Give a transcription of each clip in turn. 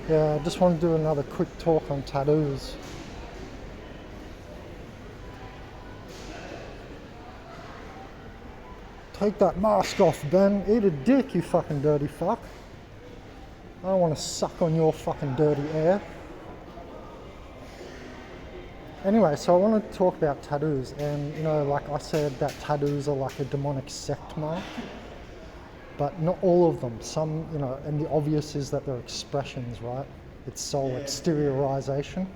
Yeah, I just want to do another quick talk on tattoos. Take that mask off, Ben. Eat a dick, you fucking dirty fuck. I don't want to suck on your fucking dirty air. Anyway, so I want to talk about tattoos, and you know, like I said, that tattoos are like a demonic sect mark, but not all of them. Some, you know, and the obvious is that they're expressions, right? It's soul exteriorization.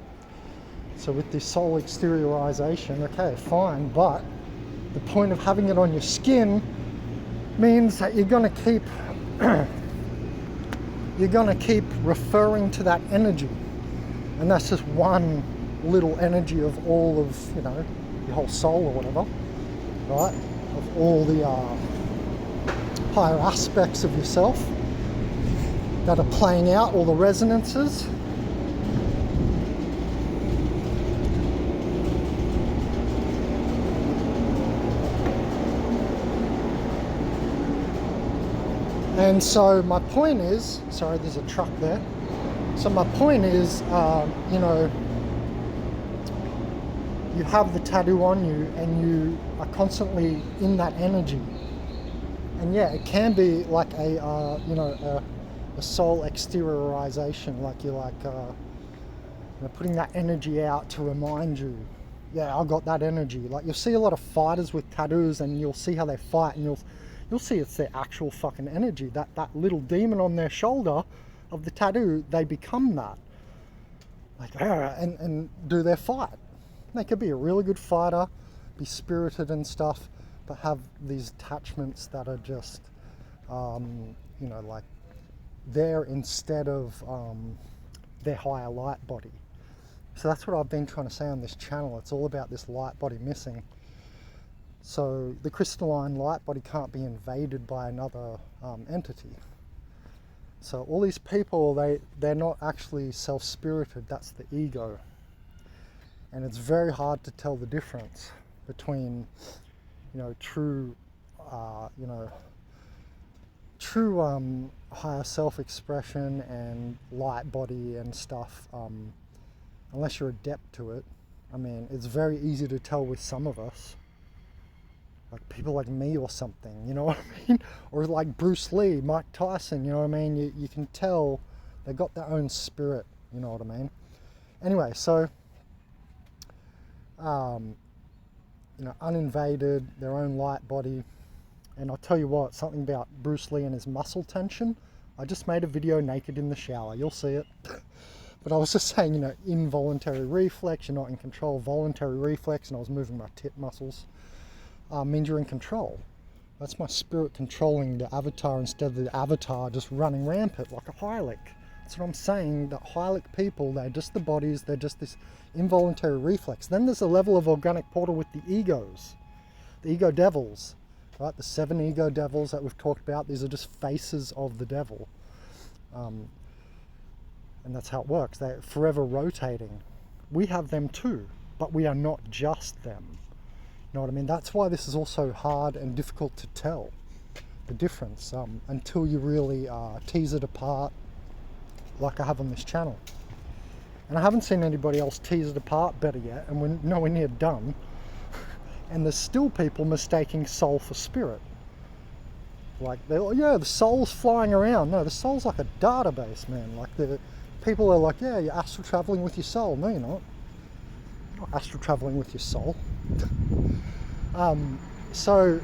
So with this soul exteriorization, okay, fine, but the point of having it on your skin means that you're gonna keep referring to that energy, and that's just one little energy of all of, you know, your whole soul or whatever, right? Of all the higher aspects of yourself that are playing out, all the resonances. And so my point is, sorry, there's a truck there. So my point is, you know, you have the tattoo on you and you are constantly in that energy. And yeah, it can be like a, you know, a soul exteriorization, like you're like, you know, putting that energy out to remind you, yeah, I got that energy. Like you'll see a lot of fighters with tattoos and you'll see how they fight, and you'll see it's their actual fucking energy. That little demon on their shoulder of the tattoo, they become that. Like, and do their fight. They could be a really good fighter, be spirited and stuff, but have these attachments that are just, you know, like there instead of their higher light body. So that's what I've been trying to say on this channel. It's all about this light body missing. So the crystalline light body can't be invaded by another entity. So all these people, they're not actually self-spirited, that's the ego. And it's very hard to tell the difference between, you know, true higher self-expression and light body and stuff, unless you're adept to it. I mean, it's very easy to tell with some of us. Like people like me or something, you know what I mean? Or like Bruce Lee, Mike Tyson, you know what I mean? You can tell they got their own spirit, you know what I mean? Anyway, so, you know, uninvaded, their own light body. And I'll tell you what, something about Bruce Lee and his muscle tension. I just made a video naked in the shower, you'll see it. But I was just saying, you know, involuntary reflex, you're not in control. Voluntary reflex, and I was moving my tit muscles. Means you're in control. That's my spirit controlling the avatar instead of the avatar just running rampant like a Hylic. That's what I'm saying. The Hylic people, they're just the bodies, they're just this involuntary reflex. Then there's a level of organic portal with the egos, the ego devils, right? The 7 ego devils that we've talked about. These are just faces of the devil. And that's how it works. They're forever rotating. We have them too, but we are not just them. You know what I mean? That's why this is also hard and difficult to tell the difference until you really tease it apart, like I have on this channel. And I haven't seen anybody else tease it apart better yet, and we're nowhere near done. And there's still people mistaking soul for spirit. Like, yeah, the soul's flying around. No, the soul's like a database, man. Like, the people are like, yeah, you're astral traveling with your soul. No, you're not. You're not astral traveling with your soul. So,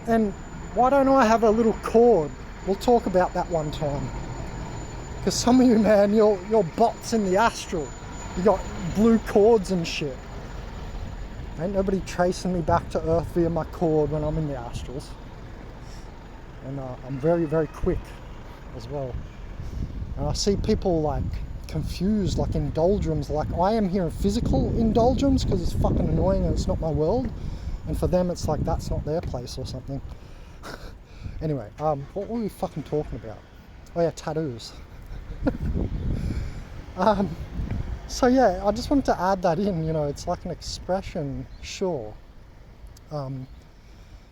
and why don't I have a little cord? We'll talk about that one time. Because some of you, man, you're bots in the astral. You got blue cords and shit. Ain't nobody tracing me back to Earth via my cord when I'm in the astrals. And I'm very, very quick as well. And I see people like confused, like in doldrums, like I am here in physical in doldrums because it's fucking annoying and it's not my world. And for them, it's like that's not their place or something. Anyway, what were we fucking talking about? Oh yeah, tattoos. So yeah, I just wanted to add that in, you know, it's like an expression, sure.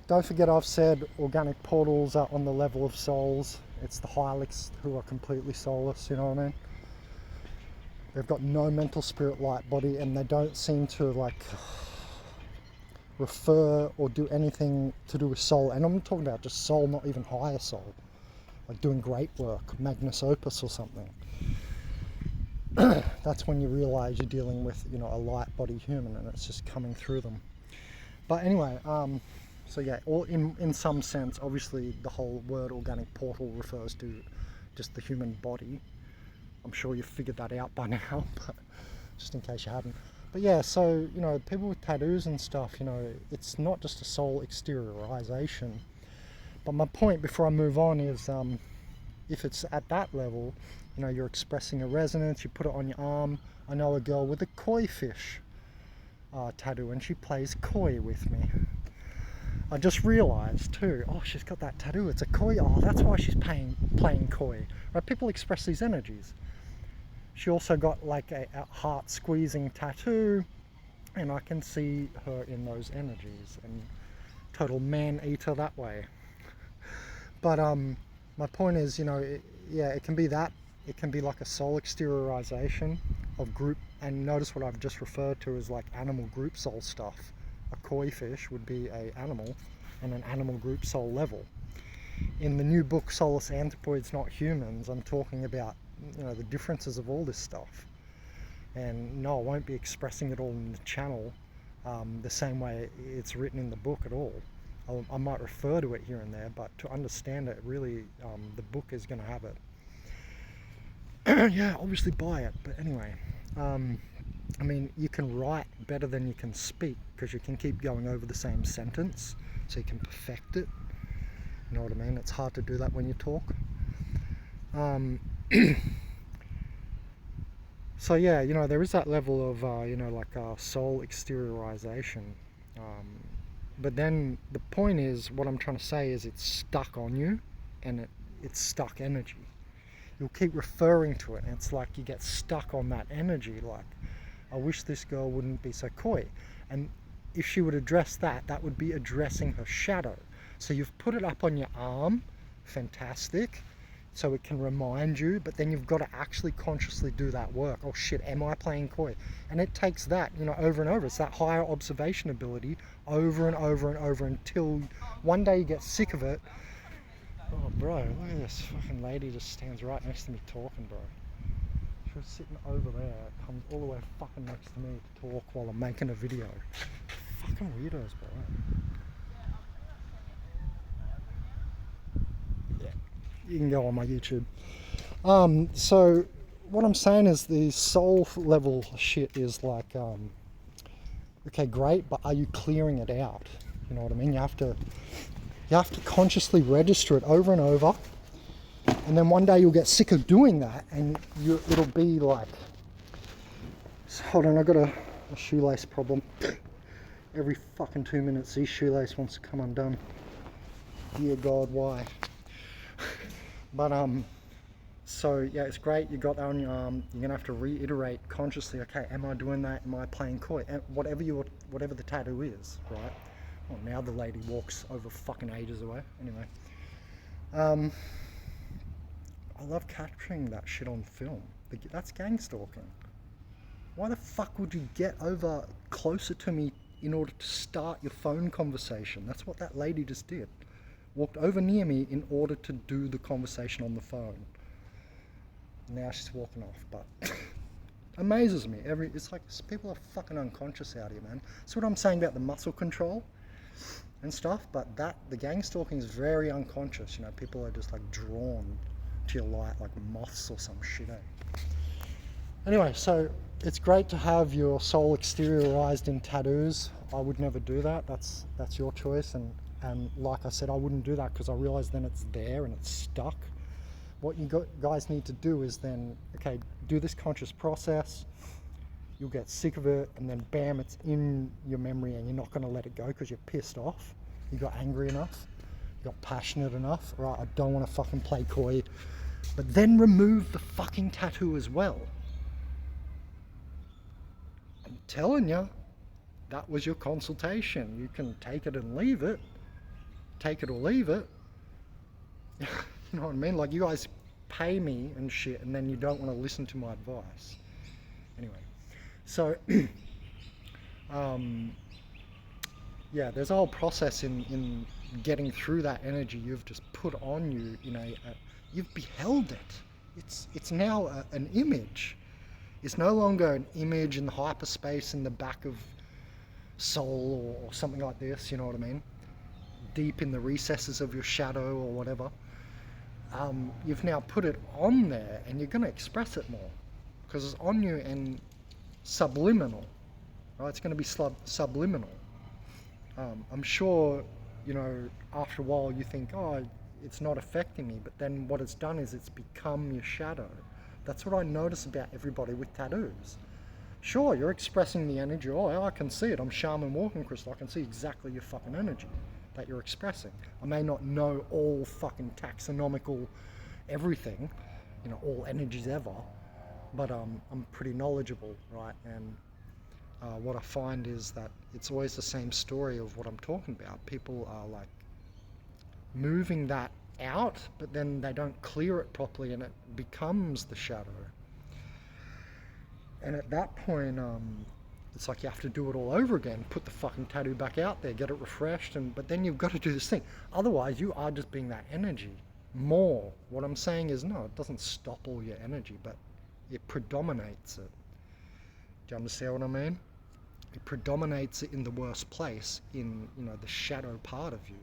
Don't forget I've said organic portals are on the level of souls. It's the Hylics who are completely soulless, you know what I mean? They've got no mental, spirit, light, body, and they don't seem to like refer or do anything to do with soul. And I'm talking about just soul, not even higher soul. Like doing great work, Magnus Opus or something. That's when you realize you're dealing with, you know, a light body human and it's just coming through them. But anyway, so yeah, all in some sense, obviously the whole word organic portal refers to just the human body. I'm sure you've figured that out by now, but just in case you hadn't. But yeah, so, you know, people with tattoos and stuff, you know, it's not just a soul exteriorization. But my point before I move on is, if it's at that level, you know, you're expressing a resonance, you put it on your arm. I know a girl with a koi fish tattoo, and she plays koi with me. I just realized too, oh, she's got that tattoo, it's a koi, oh, that's why she's playing koi. Right? People express these energies. She also got like a heart squeezing tattoo, and I can see her in those energies, and total man eater that way. But my point is, you know, yeah, it can be that. It can be like a soul exteriorization of group, and notice what I've just referred to as like animal group soul stuff. A koi fish would be an animal and an animal group soul level. In the new book, Soulless Anthropoids, Not Humans, I'm talking about, you know, the differences of all this stuff. And no, I won't be expressing it all in the channel the same way it's written in the book at all. I might refer to it here and there, but to understand it, really, the book is going to have it. Yeah, obviously buy it, but anyway. I mean, you can write better than you can speak, because you can keep going over the same sentence, so you can perfect it. You know what I mean? It's hard to do that when you talk. So yeah, you know, there is that level of, you know, like soul exteriorization. But then the point is, what I'm trying to say is it's stuck on you, and it's stuck energy. You'll keep referring to it, and it's like you get stuck on that energy, like, I wish this girl wouldn't be so coy. And if she would address that, that would be addressing her shadow. So you've put it up on your arm, fantastic, so it can remind you, but then you've got to actually consciously do that work. Oh shit, am I playing coy? And it takes that, you know, over and over. It's that higher observation ability over and over and over until one day you get sick of it. Oh bro, look at this fucking lady just stands right next to me talking, bro. She was sitting over there, comes all the way fucking next to me to talk while I'm making a video. Fucking weirdos, bro. Yeah, you can go on my YouTube. So what I'm saying is the soul level shit is like, okay, great, but are you clearing it out? You know what I mean? You have to consciously register it over and over, and then one day you'll get sick of doing that, and it'll be like, hold on, I've got a shoelace problem. Every fucking 2 minutes this shoelace wants to come undone. Dear God, why? But so yeah, it's great, you got that on your arm. You're gonna have to reiterate consciously, okay, am I doing that? Am I playing coy? Whatever the tattoo is, right? Well, now the lady walks over fucking ages away. Anyway, I love capturing that shit on film. That's gang stalking. Why the fuck would you get over closer to me in order to start your phone conversation? That's what that lady just did. Walked over near me in order to do the conversation on the phone. Now she's walking off, but amazes me. It's like people are fucking unconscious out here, man. That's what I'm saying about the muscle control and stuff, but the gang stalking is very unconscious. You know, people are just like drawn to your light like moths or some shit, eh? Anyway, so it's great to have your soul exteriorized in tattoos. I would never do that. That's your choice, and like I said, I wouldn't do that because I realize then it's there and it's stuck. What you guys need to do is then, okay, do this conscious process. You'll get sick of it, and then bam, it's in your memory, and you're not going to let it go because you're pissed off. You got angry enough, you got passionate enough. Right, I don't want to fucking play coy. But then remove the fucking tattoo as well. I'm telling you, that was your consultation. You can take it and leave it, take it or leave it. You know what I mean? Like, you guys pay me and shit, and then you don't want to listen to my advice. Anyway, so yeah, there's a whole process in getting through that energy you've just put on you. You've beheld it. It's now an image. It's no longer an image in the hyperspace in the back of soul or something like this. You know what I mean? Deep in the recesses of your shadow or whatever. You've now put it on there, and you're going to express it more because it's on you and subliminal. Right? It's going to be subliminal. I'm sure, after a while you think, oh, it's not affecting me, but then what it's done is it's become your shadow. That's what I notice about everybody with tattoos. Sure, you're expressing the energy. Oh, I can see it. I'm Shaman Walking Crystal. I can see exactly your fucking energy that you're expressing. I may not know all fucking taxonomical everything, all energies ever, but I'm pretty knowledgeable, right? And what I find is that it's always the same story of what I'm talking about. People are like moving that out, but then they don't clear it properly and it becomes the shadow. And at that point, it's like you have to do it all over again, put the fucking tattoo back out there, get it refreshed, but then you've got to do this thing. Otherwise, you are just being that energy more. What I'm saying is, no, it doesn't stop all your energy, but it predominates it. Do you understand what I mean? It predominates it in the worst place, in the shadow part of you.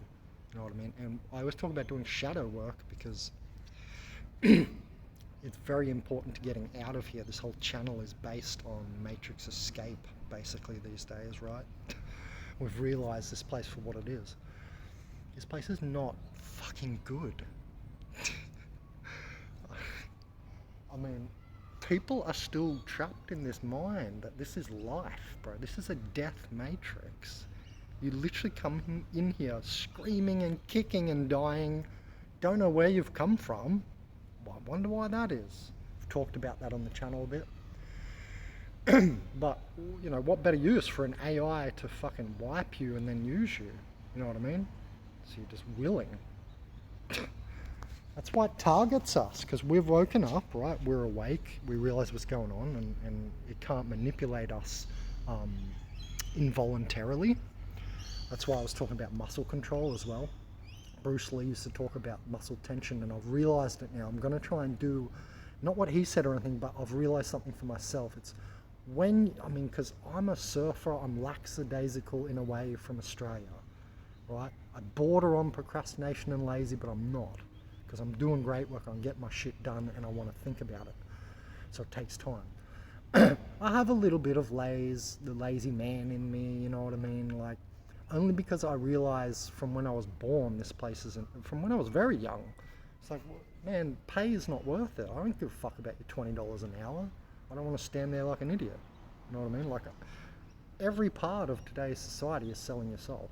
You know what I mean? And I always talk about doing shadow work because it's very important to getting out of here. This whole channel is based on Matrix escape, basically, these days, right? We've realized this place for what it is. This place is not fucking good. I mean, people are still trapped in this mind that this is life, bro. This is a death matrix. You literally come in here screaming and kicking and dying, don't know where you've come from. I wonder why that is. I've talked about that on the channel a bit. But, what better use for an AI to fucking wipe you and then use you? You know what I mean? So you're just willing. That's why it targets us, because we've woken up, right? We're awake, we realize what's going on, and it can't manipulate us involuntarily. That's why I was talking about muscle control as well. Bruce Lee used to talk about muscle tension, and I've realized it now. I'm going to try and do, not what he said or anything, but I've realized something for myself. It's because I'm a surfer, I'm lackadaisical in a way from Australia, right? I border on procrastination and lazy, but I'm not, because I'm doing great work, I'm getting my shit done, and I want to think about it. So it takes time. I have a little bit of the lazy man in me, you know what I mean? Like, only because I realized from when I was born, this place isn't, from when I was very young, it's like, man, pay is not worth it. I don't give a fuck about your $20 an hour. I don't want to stand there like an idiot. You know what I mean? Like, every part of today's society is selling your soul.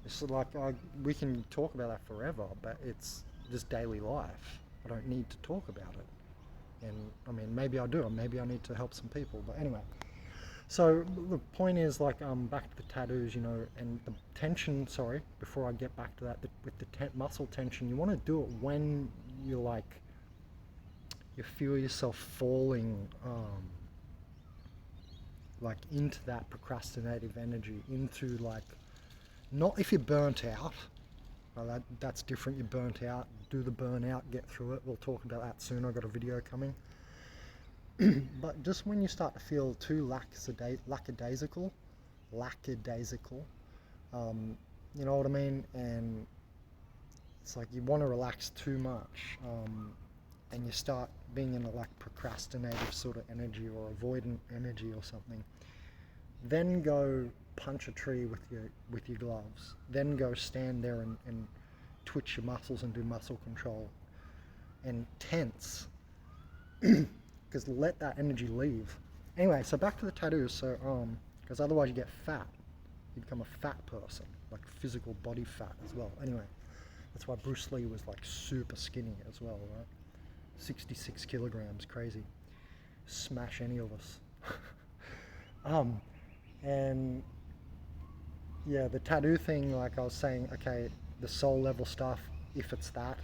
It's like, we can talk about that forever, but it's just daily life. I don't need to talk about it. And maybe I do, or maybe I need to help some people, but anyway. So the point is, like, back to the tattoos, and the tension, before I get back to that, with the muscle tension, you want to do it when you feel yourself falling, like, into that procrastinative energy, into, like, not if you're burnt out. Well, that's different. You're burnt out, do the burnout, get through it. We'll talk about that soon. I've got a video coming. But just when you start to feel too lackadaisical, you know what I mean? And it's like you want to relax too much, and you start being in a procrastinative sort of energy or avoidant energy or something. Then go punch a tree with your gloves. Then go stand there and twitch your muscles and do muscle control and tense. Because let that energy leave. Anyway, so back to the tattoos. So, because otherwise you get fat. You become a fat person, like physical body fat as well. Anyway, that's why Bruce Lee was like super skinny as well, right? 66 kilograms, crazy. Smash any of us. And yeah, the tattoo thing, like I was saying, okay, the soul level stuff, if it's that,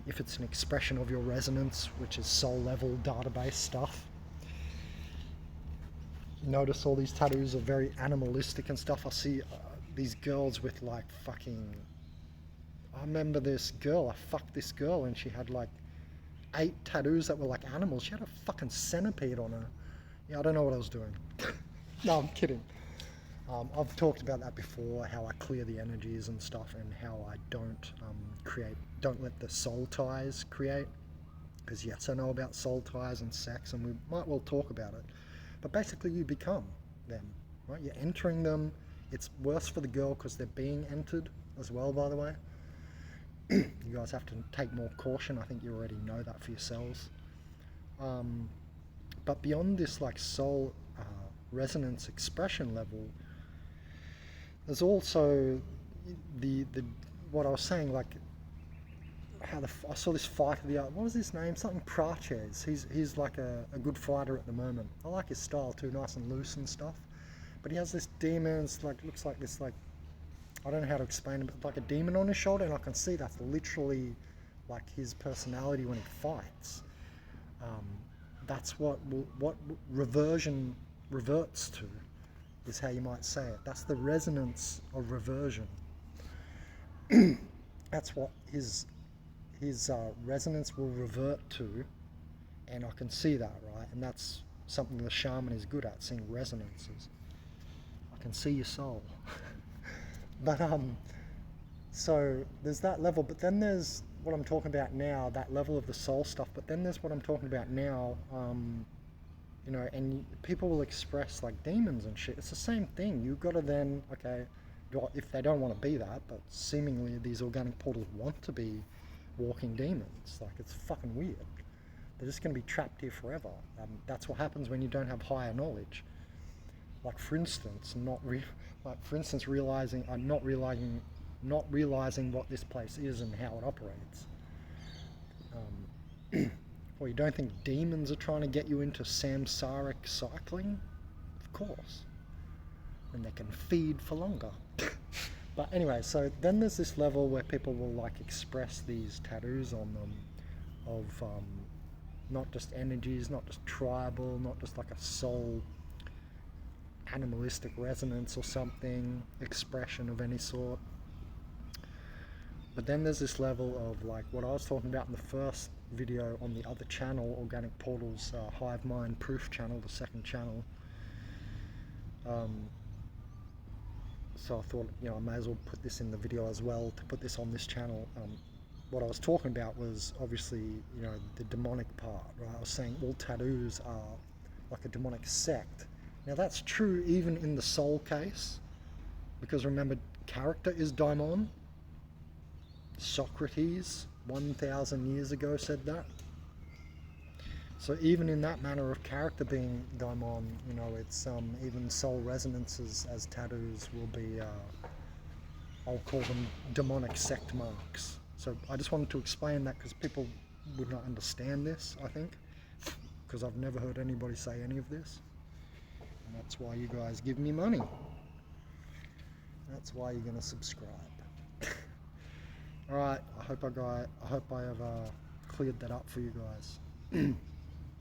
if it's an expression of your resonance, which is soul level database stuff. Notice all these tattoos are very animalistic and stuff. I see these girls with like fucking, I remember this girl, I fucked this girl and she had like 8 tattoos that were like animals. She had a fucking centipede on her. Yeah, I don't know what I was doing. No, I'm kidding. I've talked about that before, how I clear the energies and stuff, and how I don't don't let the soul ties create. Because yes, I know about soul ties and sex, and we might well talk about it. But basically you become them, right? You're entering them. It's worse for the girl because they're being entered as well, by the way. You guys have to take more caution. I think you already know that for yourselves. But beyond this like soul resonance expression level, there's also the what I was saying, like how I saw this fighter what was his name? Something Praches. He's like a good fighter at the moment. I like his style too, nice and loose and stuff. But he has this demon, it's like, looks like this, like, I don't know how to explain it, but like a demon on his shoulder, and I can see that's literally like his personality when he fights. That's what reversion reverts to, is how you might say it. That's the resonance of reversion. That's what his resonance will revert to, and I can see that, right? And that's something the shaman is good at, seeing resonances. I can see your soul. But so there's that level, but then there's what I'm talking about now, that level of the soul stuff, but then there's what I'm talking about now, you know, and people will express like demons and shit. It's the same thing. You've got to then, okay, if they don't want to be that, but seemingly these organic portals want to be walking demons, like it's fucking weird. They're just going to be trapped here forever. That's what happens when you don't have higher knowledge. Like for instance, not realizing what this place is and how it operates. Well, you don't think demons are trying to get you into samsaric cycling? Of course. And they can feed for longer. But anyway, so then there's this level where people will like express these tattoos on them of not just energies, not just tribal, not just like a soul animalistic resonance or something, expression of any sort. But then there's this level of like what I was talking about in the first video on the other channel, Organic Portals Hive Mind Proof channel, the second channel. So I thought, you know, I may as well put this in the video as well, to put this on this channel. What I was talking about was obviously, you know, the demonic part, right? I was saying all tattoos are like a demonic sect. Now that's true even in the soul case, because remember, character is daimon. Socrates 1,000 years ago said that. So even in that manner of character being daimon, you know, it's even soul resonances as tattoos will be, I'll call them demonic sect marks. So I just wanted to explain that because people would not understand this, I think, because I've never heard anybody say any of this. And that's why you guys give me money. That's why you're going to subscribe. Alright, I hope I have cleared that up for you guys.